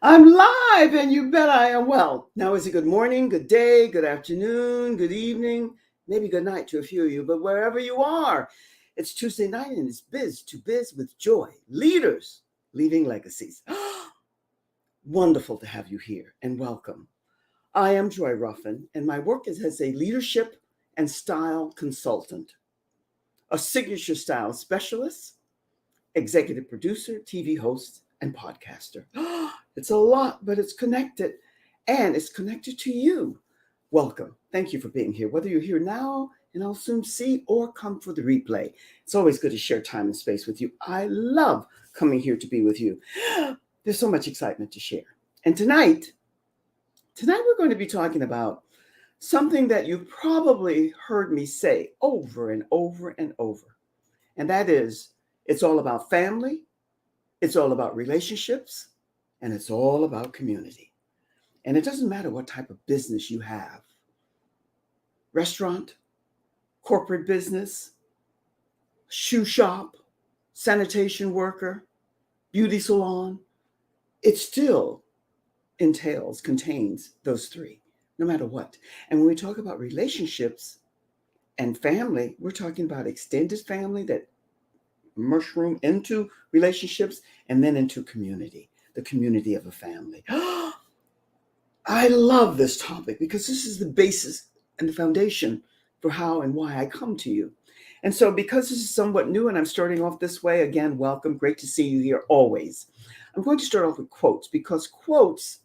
I'm live, and you bet I am. Well, now is it good morning, good day, good afternoon, good evening, maybe good night to a few of you, but wherever you are, it's Tuesday night and it's Biz to Biz with Joy. Leaders leaving legacies. Wonderful to have you here and welcome. I am Joy Ruffen, and my work is as a leadership and style consultant, a signature style specialist, executive producer, TV host, and podcaster. It's a lot, but it's connected, and it's connected to you. Welcome. Thank you for being here. Whether you're here now and I'll soon see or come for the replay, it's always good to share time and space with you. I love coming here to be with you. There's so much excitement to share. And tonight we're going to be talking about something that you've probably heard me say over and over and over. And that is, it's all about family, it's all about relationships, and it's all about community. And it doesn't matter what type of business you have, restaurant, corporate business, shoe shop, sanitation worker, beauty salon, it still contains those three, no matter what. And when we talk about relationships and family, we're talking about extended family that mushroom into relationships and then into community, the community of a family. I love this topic because this is the basis and the foundation for how and why I come to you. And so, because this is somewhat new and I'm starting off this way, again, welcome. Great to see you here always. I'm going to start off with quotes because quotes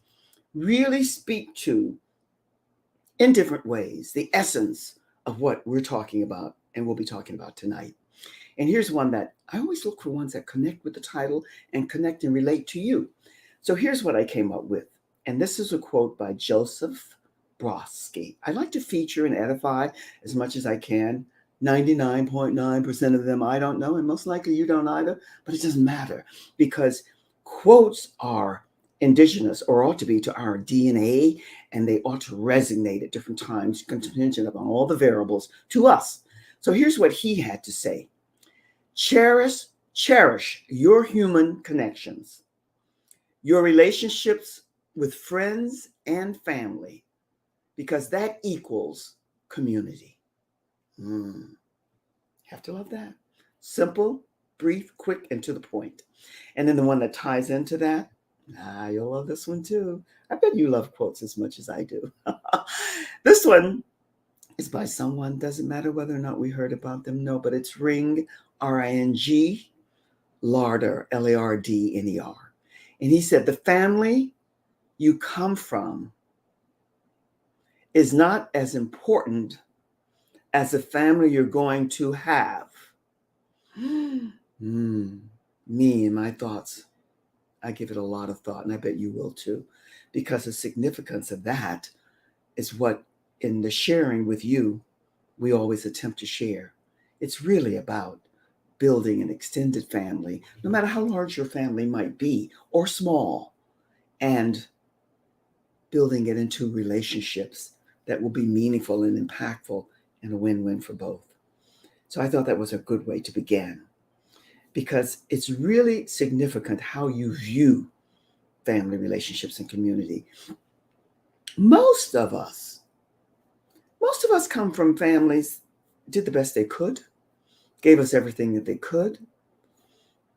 really speak to, in different ways, the essence of what we're talking about and we'll be talking about tonight. And here's one that I always look for ones that connect with the title and connect and relate to you. So here's what I came up with. And this is a quote by Joseph Brodsky. I like to feature and edify as much as I can. 99.9% of them I don't know, and most likely you don't either, but it doesn't matter because quotes are indigenous or ought to be to our DNA, and they ought to resonate at different times, contingent upon all the variables to us. So here's what he had to say. Cherish your human connections, your relationships with friends and family, because that equals community. Have to love that. Simple, brief, quick, and to the point. And then the one that ties into that, you'll love this one too. I bet you love quotes as much as I do. This one is by someone, doesn't matter whether or not we heard about them, no, but it's Ring, R-I-N-G, Larder, L-A-R-D-N-E-R. And he said, the family you come from is not as important as the family you're going to have. Me and my thoughts, I give it a lot of thought, and I bet you will too, because the significance of that is what, in the sharing with you, we always attempt to share. It's really about building an extended family, no matter how large your family might be or small, and building it into relationships that will be meaningful and impactful and a win-win for both. So I thought that was a good way to begin because it's really significant how you view family relationships and community. Most of us come from families did the best they could, gave us everything that they could,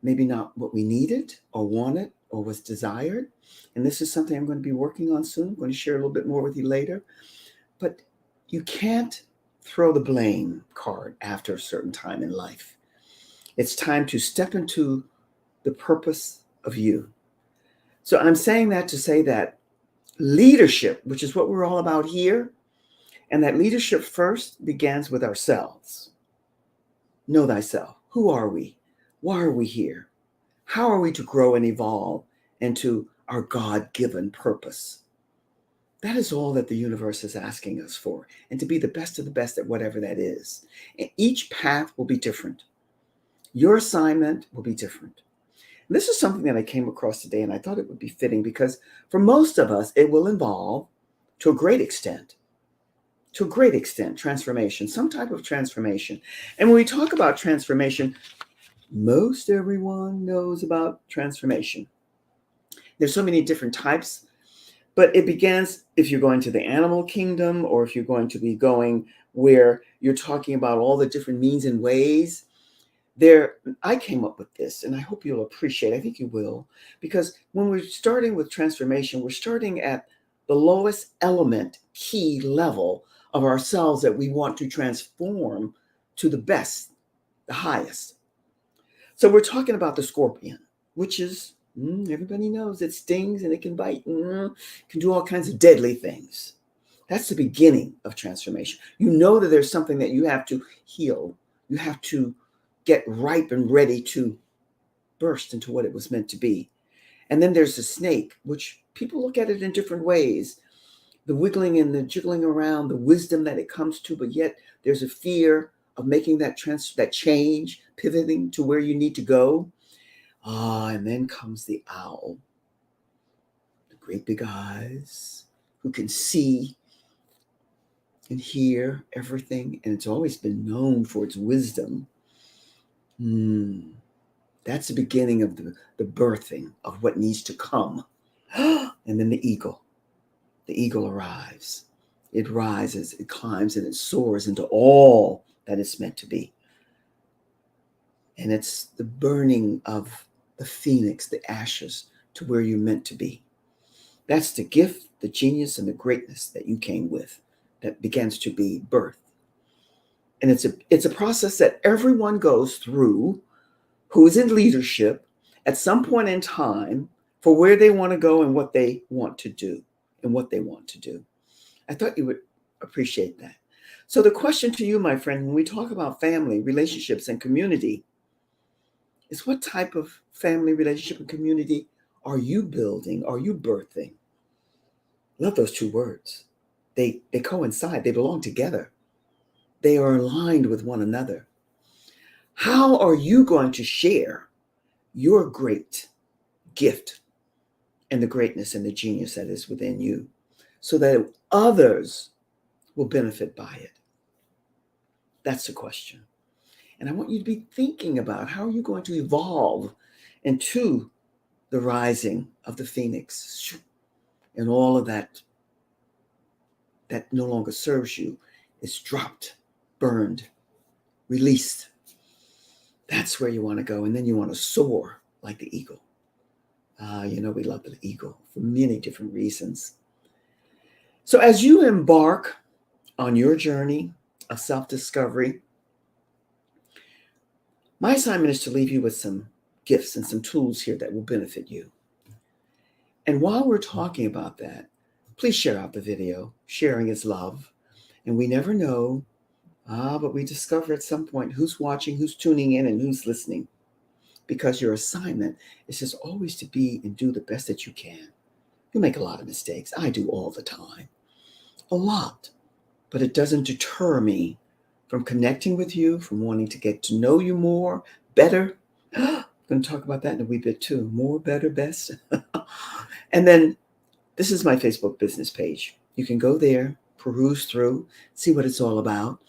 maybe not what we needed or wanted or was desired. And this is something I'm going to be working on soon. I'm going to share a little bit more with you later. But you can't throw the blame card after a certain time in life. It's time to step into the purpose of you. So I'm saying that to say that leadership, which is what we're all about here, and that leadership first begins with ourselves. Know thyself. Who are we? Why are we here? How are we to grow and evolve into our God-given purpose? That is all that the universe is asking us for, and to be the best of the best at whatever that is. And each path will be different. Your assignment will be different. And this is something that I came across today, and I thought it would be fitting because for most of us, it will involve, to a great extent, transformation, some type of transformation. And when we talk about transformation, most everyone knows about transformation. There's so many different types, but it begins if you're going to the animal kingdom, or if you're going to be going where you're talking about all the different means and ways. There, I came up with this, and I hope you'll appreciate. I think you will, because when we're starting with transformation, we're starting at the lowest element, key level of ourselves that we want to transform to the best, the highest. So we're talking about the scorpion, which is, everybody knows it stings and it can bite, can do all kinds of deadly things. That's the beginning of transformation. You know that there's something that you have to heal. You have to get ripe and ready to burst into what it was meant to be. And then there's the snake, which people look at it in different ways. The wiggling and the jiggling around, the wisdom that it comes to, but yet there's a fear of making that change, pivoting to where you need to go. And then comes the owl, the great big eyes, who can see and hear everything, and it's always been known for its wisdom. That's the beginning of the birthing of what needs to come. And then the eagle arrives. It rises, it climbs, and it soars into all that it's meant to be. And it's the burning of the phoenix, the ashes, to where you're meant to be. That's the gift, the genius, and the greatness that you came with, that begins to be birth. And it's a process that everyone goes through who is in leadership at some point in time for where they want to go and what they want to do I thought you would appreciate that. So the question to you, my friend, when we talk about family, relationships, and community, is what type of family, relationship, and community are you building? Are you birthing? Love those two words. They coincide. They belong together. They are aligned with one another. How are you going to share your great gift and the greatness and the genius that is within you so that others will benefit by it? That's the question. And I want you to be thinking about, how are you going to evolve into the rising of the phoenix and all of that no longer serves you is dropped, burned, released. That's where you want to go. And then you want to soar like the eagle. We love the eagle for many different reasons. So as you embark on your journey of self-discovery, my assignment is to leave you with some gifts and some tools here that will benefit you. And while we're talking about that, please share out the video. Sharing is love. And we never know, but we discover at some point who's watching, who's tuning in, and who's listening. Because your assignment is just always to be and do the best that you can. You make a lot of mistakes. I do all the time. A lot. But it doesn't deter me from connecting with you, from wanting to get to know you more, better. I'm going to talk about that in a wee bit too. More, better, best. And then this is my Facebook business page. You can go there, peruse through, see what it's all about.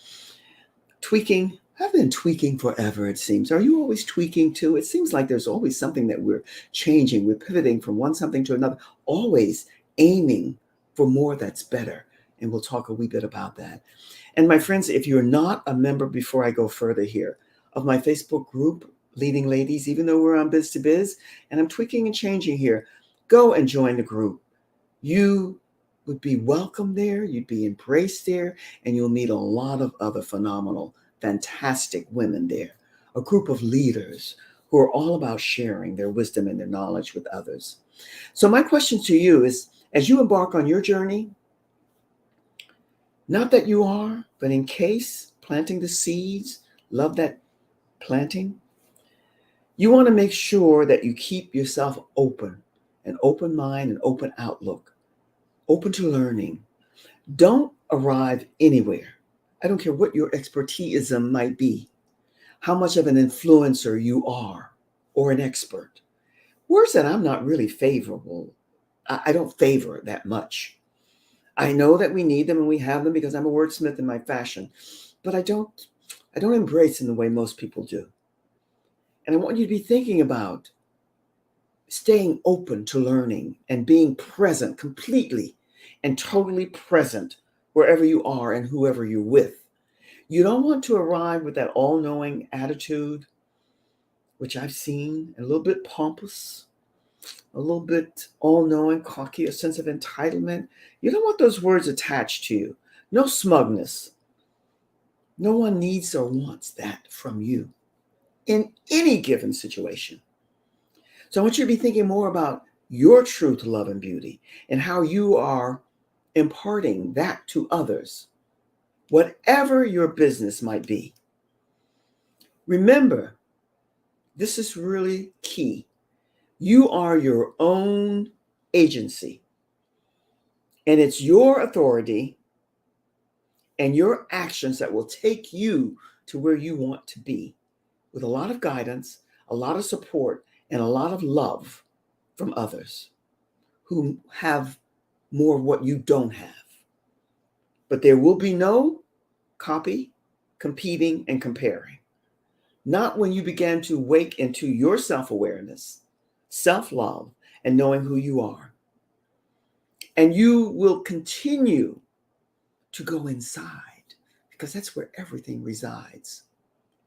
Tweaking. I've been tweaking forever, it seems. Are you always tweaking too? It seems like there's always something that we're changing. We're pivoting from one something to another, always aiming for more that's better. And we'll talk a wee bit about that. And my friends, if you're not a member, before I go further here, of my Facebook group, Leading Ladies, even though we're on Biz to Biz, and I'm tweaking and changing here, go and join the group. You would be welcome there, you'd be embraced there, and you'll meet a lot of other phenomenal, fantastic women there. A group of leaders who are all about sharing their wisdom and their knowledge with others. So my question to you is, as you embark on your journey, not that you are, but in case, planting the seeds, love that planting, you want to make sure that you keep yourself open, an open mind, an open outlook, open to learning. Don't arrive anywhere. I don't care what your expertism might be, how much of an influencer you are, or an expert. Words that I'm not really favorable. I don't favor that much. I know that we need them and we have them because I'm a wordsmith in my fashion, but I don't embrace in the way most people do. And I want you to be thinking about staying open to learning and being present, completely and totally present wherever you are and whoever you're with. You don't want to arrive with that all-knowing attitude, which I've seen, a little bit pompous, a little bit all-knowing, cocky, a sense of entitlement. You don't want those words attached to you. No smugness. No one needs or wants that from you in any given situation. So I want you to be thinking more about your truth, love, and beauty, and how you are imparting that to others, whatever your business might be. Remember, this is really key. You are your own agency, and it's your authority and your actions that will take you to where you want to be, with a lot of guidance, a lot of support, and a lot of love from others who have more of what you don't have. But there will be no copy, competing, and comparing. Not when you begin to wake into your self-awareness, self-love, and knowing who you are. And you will continue to go inside, because that's where everything resides.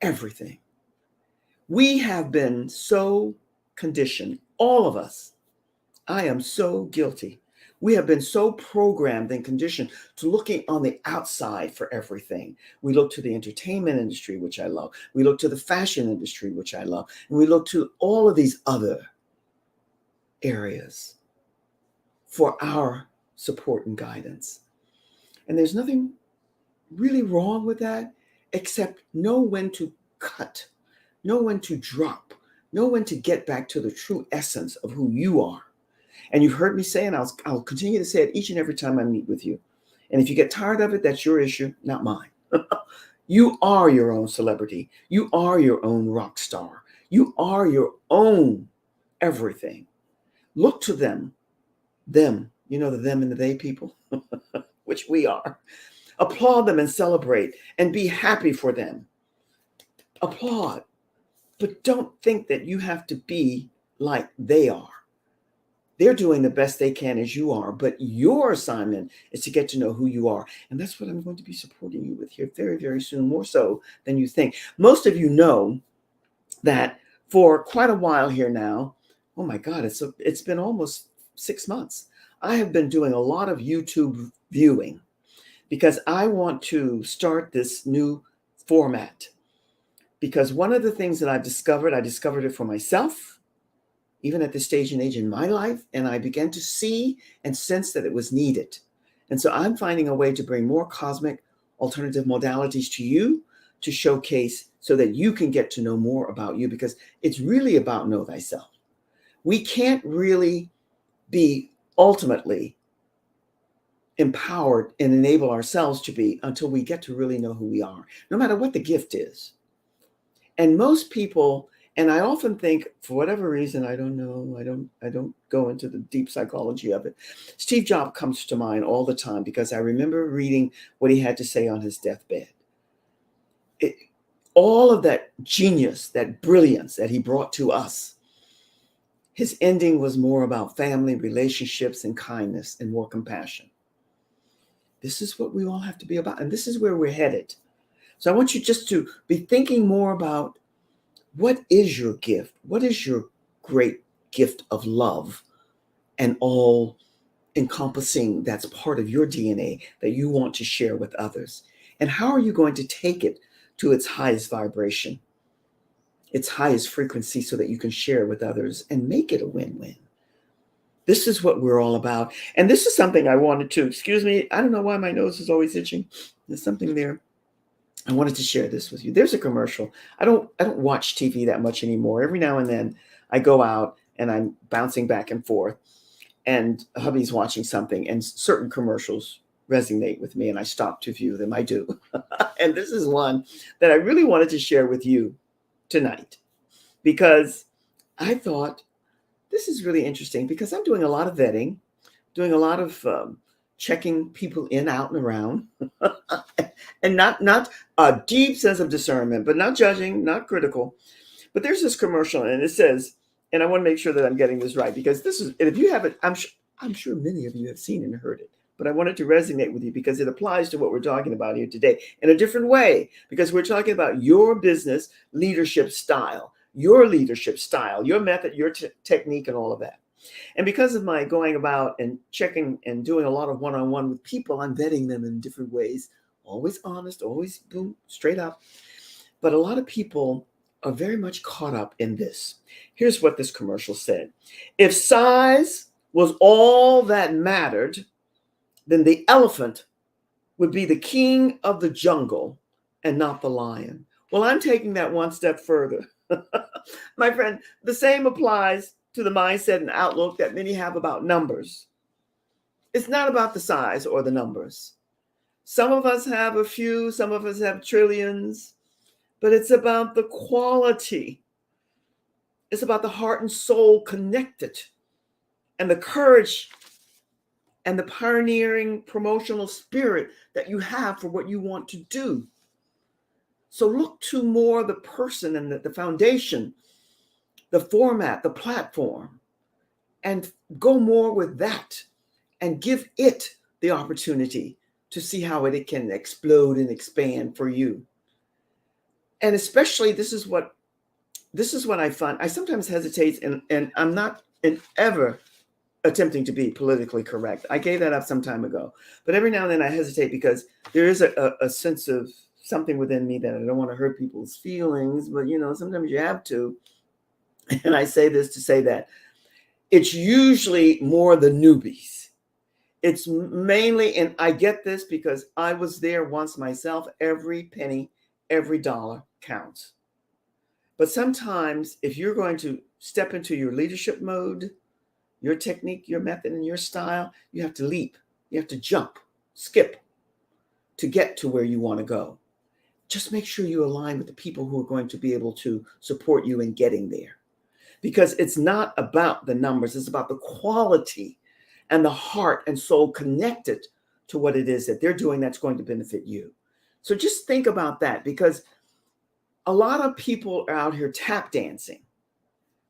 Everything. We have been so conditioned, all of us. I am so guilty. We have been so programmed and conditioned to looking on the outside for everything. We look to the entertainment industry, which I love. We look to the fashion industry, which I love. And we look to all of these other areas for our support and guidance. And there's nothing really wrong with that, except know when to cut, know when to drop, know when to get back to the true essence of who you are. And you've heard me say, and I'll continue to say it each and every time I meet with you. And if you get tired of it, that's your issue, not mine. You are your own celebrity. You are your own rock star. You are your own everything. Look to them, you know, the them and the they people, which we are. Applaud them and celebrate and be happy for them. Applaud, but don't think that you have to be like they are. They're doing the best they can as you are, but your assignment is to get to know who you are. And that's what I'm going to be supporting you with here very, very soon, more so than you think. Most of you know that for quite a while here now, oh my God, it's been almost 6 months. I have been doing a lot of YouTube viewing because I want to start this new format. Because one of the things that I discovered it for myself, even at this stage and age in my life, and I began to see and sense that it was needed. And so I'm finding a way to bring more cosmic alternative modalities to you to showcase so that you can get to know more about you, because it's really about know thyself. We can't really be ultimately empowered and enable ourselves to be until we get to really know who we are, no matter what the gift is. And most people, and I often think, for whatever reason, I don't know, I don't go into the deep psychology of it. Steve Jobs comes to mind all the time because I remember reading what he had to say on his deathbed. All of that genius, that brilliance that he brought to us, his ending was more about family, relationships, and kindness, and more compassion. This is what we all have to be about, and this is where we're headed. So I want you just to be thinking more about, what is your gift? What is your great gift of love and all encompassing that's part of your DNA that you want to share with others? And how are you going to take it to its highest vibration, its highest frequency, so that you can share it with others and make it a win-win? This is what we're all about. And this is something I wanted to, excuse me, I don't know why my nose is always itching. There's something there. I wanted to share this with you. There's a commercial. I don't watch TV that much anymore. Every now and then I go out and I'm bouncing back and forth, and hubby's watching something, and certain commercials resonate with me and I stop to view them. I do. And this is one that I really wanted to share with you tonight, because I thought this is really interesting, because I'm doing a lot of vetting, doing a lot of checking people in, out, and around, and not a deep sense of discernment, but not judging, not critical. But there's this commercial, and it says, And I want to make sure that I'm getting this right, because this is, and if you haven't, I'm sure many of you have seen and heard it, but I wanted to resonate with you because it applies to what we're talking about here today in a different way, because we're talking about your business leadership style, your method, your technique, and all of that. And because of my going about and checking and doing a lot of one-on-one with people, I'm vetting them in different ways, always honest, always boom, straight up. But a lot of people are very much caught up in this. Here's what this commercial said. If size was all that mattered, then the elephant would be the king of the jungle and not the lion. Well, I'm taking that one step further. My friend, the same applies to the mindset and outlook that many have about numbers. It's not about the size or the numbers. Some of us have a few, some of us have trillions, but it's about the quality. It's about the heart and soul connected, and the courage and the pioneering promotional spirit that you have for what you want to do. So look to more the person and the foundation, the format, the platform, and go more with that and give it the opportunity to see how it can explode and expand for you. And especially this is what I find. I sometimes hesitate, and I'm not ever attempting to be politically correct. I gave that up some time ago. But every now and then I hesitate because there is a sense of something within me that I don't want to hurt people's feelings, but sometimes you have to. And I say this to say that it's usually more the newbies. It's mainly, and I get this because I was there once myself, every penny, every dollar counts. But sometimes if you're going to step into your leadership mode, your technique, your method, and your style, you have to leap, you have to jump, skip to get to where you want to go. Just make sure you align with the people who are going to be able to support you in getting there. Because it's not about the numbers, it's about the quality and the heart and soul connected to what it is that they're doing that's going to benefit you. So just think about that, because a lot of people are out here tap dancing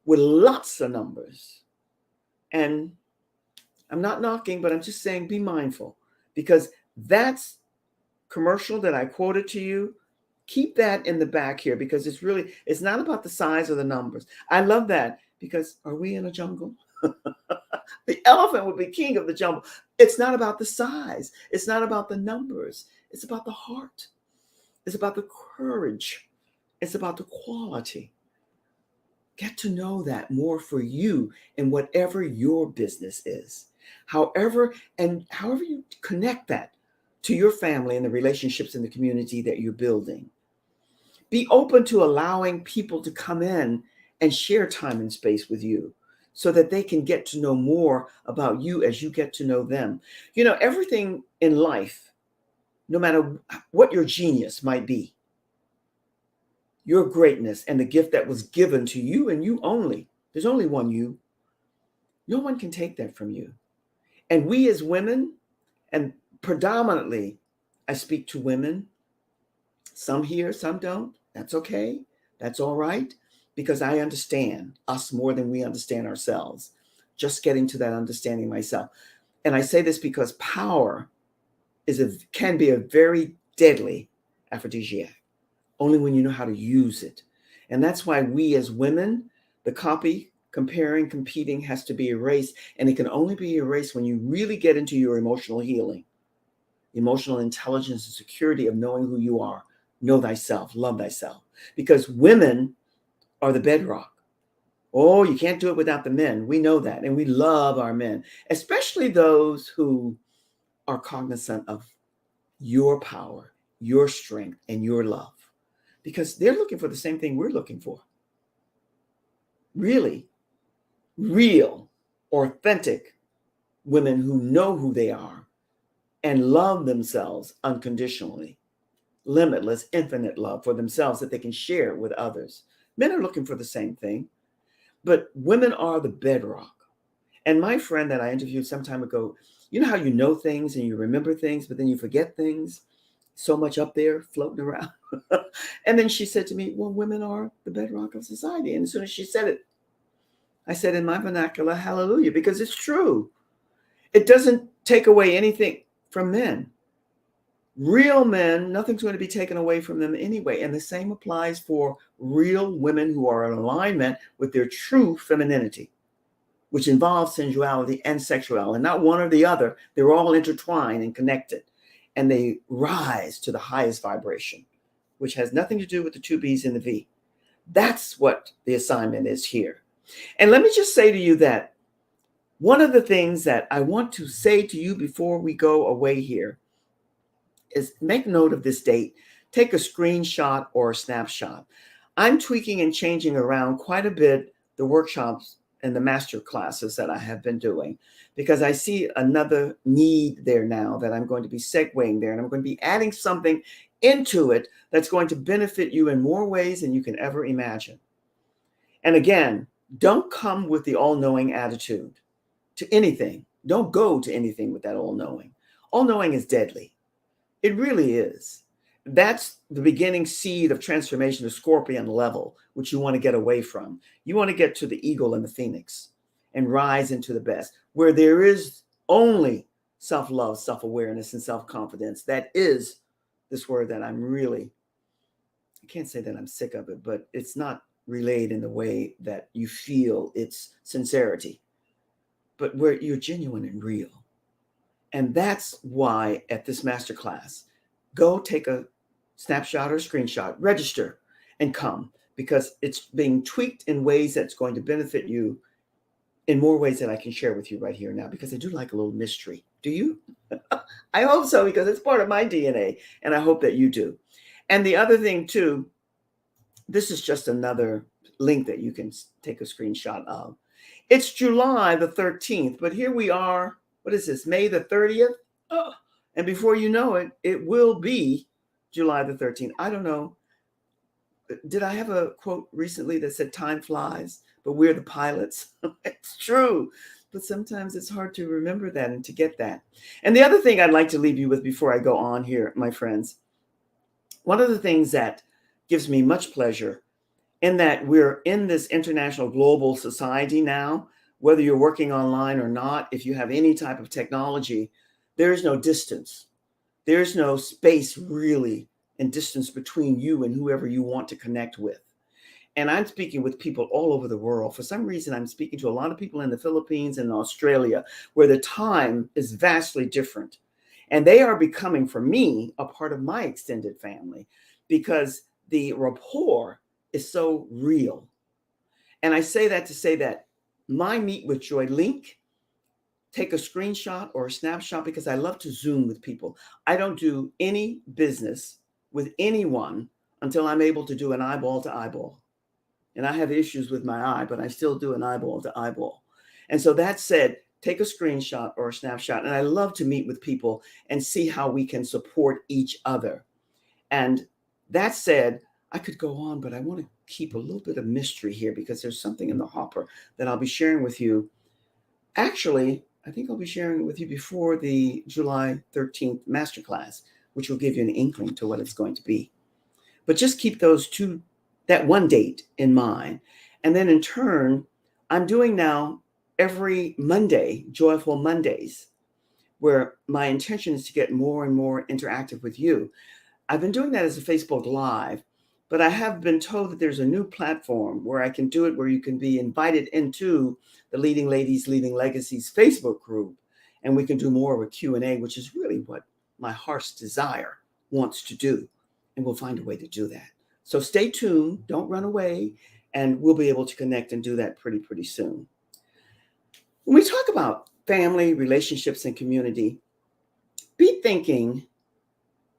with lots of numbers. And I'm not knocking, but I'm just saying be mindful, because that's commercial that I quoted to you. Keep that in the back here, because it's not about the size or the numbers. I love that, because are we in a jungle? The elephant would be king of the jungle. It's not about the size. It's not about the numbers. It's about the heart. It's about the courage. It's about the quality. Get to know that more for you in whatever your business is. However you connect that to your family and the relationships in the community that you're building. Be open to allowing people to come in and share time and space with you so that they can get to know more about you as you get to know them. Everything in life, no matter what your genius might be, your greatness and the gift that was given to you and you only, there's only one you. No one can take that from you. And we as women, and predominantly I speak to women, some here, some don't. That's okay. That's all right. Because I understand us more than we understand ourselves. Just getting to that understanding myself. And I say this because power can be a very deadly aphrodisiac, only when you know how to use it. And that's why we as women, the comparing, competing has to be erased. And it can only be erased when you really get into your emotional healing, emotional intelligence, and security of knowing who you are. Know thyself, love thyself. Because women are the bedrock. Oh, you can't do it without the men. We know that. And we love our men, especially those who are cognizant of your power, your strength, and your love. Because they're looking for the same thing we're looking for. Really, real, authentic women who know who they are and love themselves unconditionally. Limitless, infinite love for themselves that they can share with others. Men are looking for the same thing, but women are the bedrock. And my friend that I interviewed some time ago, you know how you know things and you remember things, but then you forget things? So much up there floating around. And then she said to me, well, women are the bedrock of society. And as soon as she said it, I said in my vernacular, hallelujah, because it's true. It doesn't take away anything from men. Real men, nothing's going to be taken away from them anyway. And the same applies for real women who are in alignment with their true femininity, which involves sensuality and sexuality, and not one or the other. They're all intertwined and connected, and they rise to the highest vibration, which has nothing to do with the two B's and the V. That's what the assignment is here. And let me just say to you that one of the things that I want to say to you before we go away here is make note of this date. Take a screenshot or a snapshot. I'm tweaking and changing around quite a bit the workshops and the master classes that I have been doing, because I see another need there now that I'm going to be segueing there, and I'm going to be adding something into it that's going to benefit you in more ways than you can ever imagine. And again, don't come with the all-knowing attitude to anything. Don't go to anything with that all-knowing. All-knowing is deadly. It really is. That's the beginning seed of transformation to scorpion level, which you want to get away from. You want to get to the eagle and the phoenix and rise into the best, where there is only self-love, self-awareness, and self-confidence. That is this word that I'm really, I can't say that I'm sick of it, but it's not relayed in the way that you feel its sincerity, but where you're genuine and real. And that's why at this masterclass, go take a snapshot or screenshot, register, and come, because it's being tweaked in ways that's going to benefit you in more ways that I can share with you right here now, because I do like a little mystery. Do you? I hope so, because it's part of my DNA, and I hope that you do. And the other thing too, this is just another link that you can take a screenshot of. It's July the 13th, but here we are. What is this, May the 30th? Oh, and before you know it, it will be July the 13th. I don't know. Did I have a quote recently that said time flies, but we're the pilots? It's true. But sometimes it's hard to remember that and to get that. And the other thing I'd like to leave you with before I go on here, my friends, one of the things that gives me much pleasure in that we're in this international global society now, whether you're working online or not, if you have any type of technology, there is no distance. There's no space really and distance between you and whoever you want to connect with. And I'm speaking with people all over the world. For some reason, I'm speaking to a lot of people in the Philippines and Australia, where the time is vastly different. And they are becoming, for me, a part of my extended family, because the rapport is so real. And I say that to say that my Meet with Joy link, take a screenshot or a snapshot, because I love to Zoom with people. I don't do any business with anyone until I'm able to do an eyeball to eyeball. And I have issues with my eye, but I still do an eyeball to eyeball. And so that said, take a screenshot or a snapshot. And I love to meet with people and see how we can support each other. And that said, I could go on, but I want to keep a little bit of mystery here, because there's something in the hopper that I'll be sharing with you. Actually, I think I'll be sharing it with you before the July 13th masterclass, which will give you an inkling to what it's going to be. But just keep that one date in mind. And then in turn, I'm doing now every Monday, Joyful Mondays, where my intention is to get more and more interactive with you. I've been doing that as a Facebook Live, but I have been told that there's a new platform where I can do it, where you can be invited into the Leading Ladies, Leaving Legacies Facebook group, and we can do more of a Q&A, which is really what my heart's desire wants to do, and we'll find a way to do that. So stay tuned, don't run away, and we'll be able to connect and do that pretty soon. When we talk about family, relationships, and community, be thinking,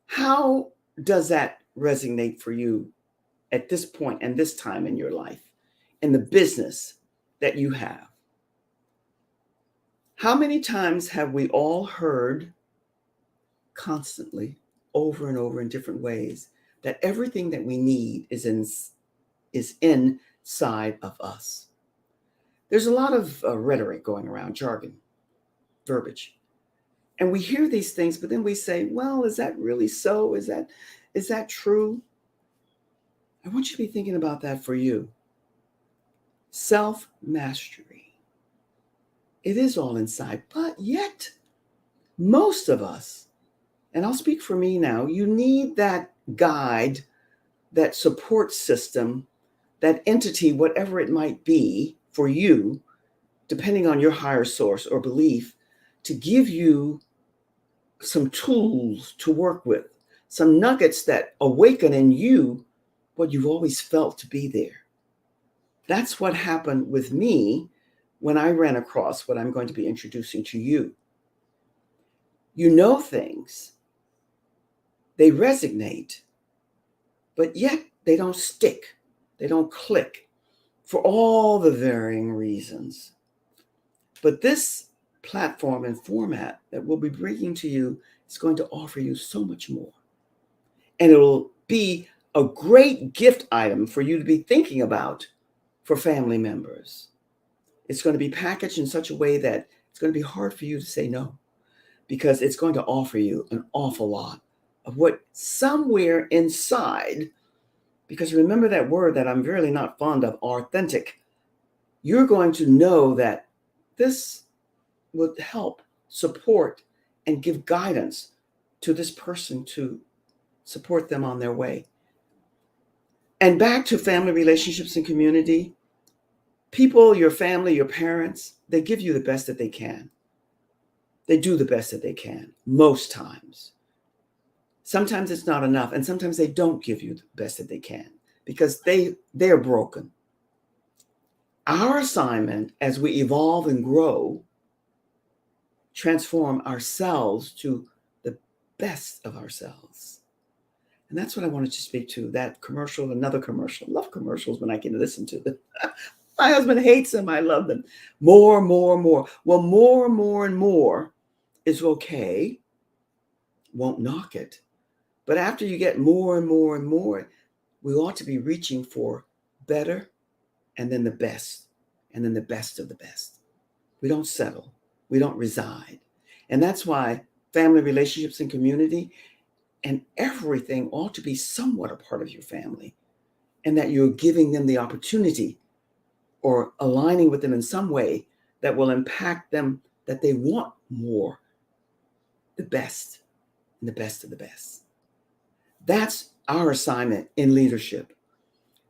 how does that resonate for you at this point and this time in your life, in the business that you have? How many times have we all heard constantly, over and over in different ways, that everything that we need is inside of us? There's a lot of rhetoric going around, jargon, verbiage. And we hear these things, but then we say, well, is that really so? Is that true? I want you to be thinking about that for you. self-mastery. It is all inside, but yet most of us, and I'll speak for me now, you need that guide, that support system, that entity, whatever it might be for you, depending on your higher source or belief, to give you some tools to work with, some nuggets that awaken in you what you've always felt to be there. That's what happened with me when I ran across what I'm going to be introducing to you. You know things, they resonate, but yet they don't stick, they don't click for all the varying reasons. But this platform and format that we'll be bringing to you is going to offer you so much more. And it'll be a great gift item for you to be thinking about for family members. It's going to be packaged in such a way that it's going to be hard for you to say no, because it's going to offer you an awful lot of what somewhere inside, because remember that word that I'm really not fond of, authentic, you're going to know that this would help support and give guidance to this person to support them on their way. And back to family relationships and community, people, your family, your parents, they give you the best that they can. They do the best that they can, most times. Sometimes it's not enough, and sometimes they don't give you the best that they can because they're broken. Our assignment as we evolve and grow, transform ourselves to the best of ourselves. And that's what I wanted to speak to, that commercial, another commercial. I love commercials when I can listen to them. My husband hates them. I love them. More, more, more. Well, more, more, and more is okay. Won't knock it. But after you get more and more and more, we ought to be reaching for better and then the best and then the best of the best. We don't settle. We don't reside. And that's why family relationships and community and everything ought to be somewhat a part of your family, and that you're giving them the opportunity or aligning with them in some way that will impact them, that they want more, the best and the best of the best. That's our assignment in leadership.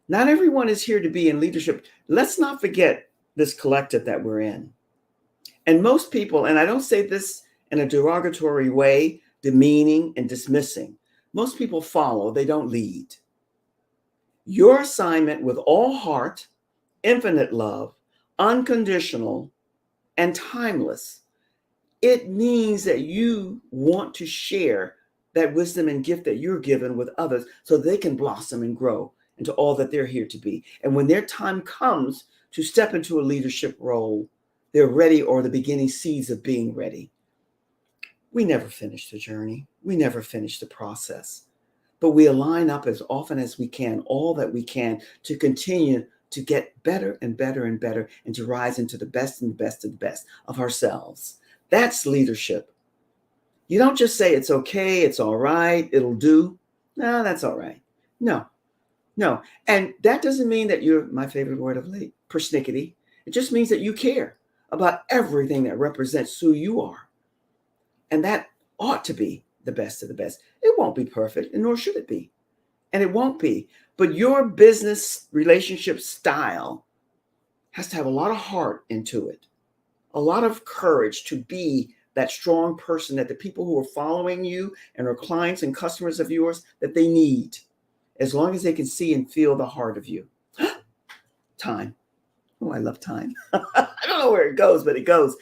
Not everyone is here to be in leadership. Let's not forget this collective that we're in. And most people, and I don't say this in a derogatory way, demeaning and dismissing. Most people follow, they don't lead. Your assignment with all heart, infinite love, unconditional, and timeless, it means that you want to share that wisdom and gift that you're given with others so they can blossom and grow into all that they're here to be. And when their time comes to step into a leadership role, they're ready, or the beginning seeds of being ready. We never finish the journey. We never finish the process. But we align up as often as we can, all that we can, to continue to get better and better and better, and to rise into the best and the best of the best of ourselves. That's leadership. You don't just say it's okay, it's all right, it'll do. No, that's all right. No. And that doesn't mean that you're, my favorite word of late, persnickety. It just means that you care about everything that represents who you are. And that ought to be the best of the best. It won't be perfect, and nor should it be. And it won't be. But your business relationship style has to have a lot of heart into it, a lot of courage to be that strong person that the people who are following you and are clients and customers of yours, that they need, as long as they can see and feel the heart of you. Time. Oh, I love time. I don't know where it goes, but it goes.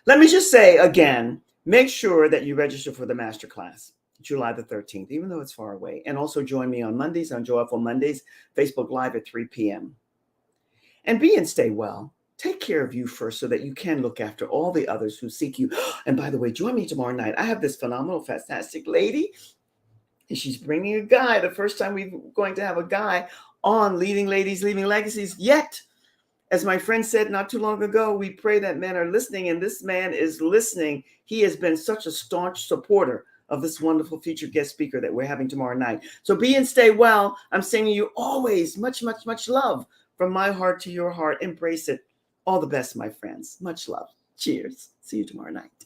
Let me just say again, make sure that you register for the masterclass, July the 13th, even though it's far away. And also join me on Mondays, on Joyful Mondays, Facebook Live at 3 p.m. And be and stay well. Take care of you first so that you can look after all the others who seek you. And by the way, join me tomorrow night. I have this phenomenal, fantastic lady, and she's bringing a guy. The first time we're going to have a guy on Leading Ladies, Leaving Legacies yet. As my friend said not too long ago, we pray that men are listening, and this man is listening. He has been such a staunch supporter of this wonderful featured guest speaker that we're having tomorrow night. So be and stay well. I'm sending you always much, much, much love From my heart to your heart, embrace it. All the best, my friends. Much love. Cheers. See you tomorrow night.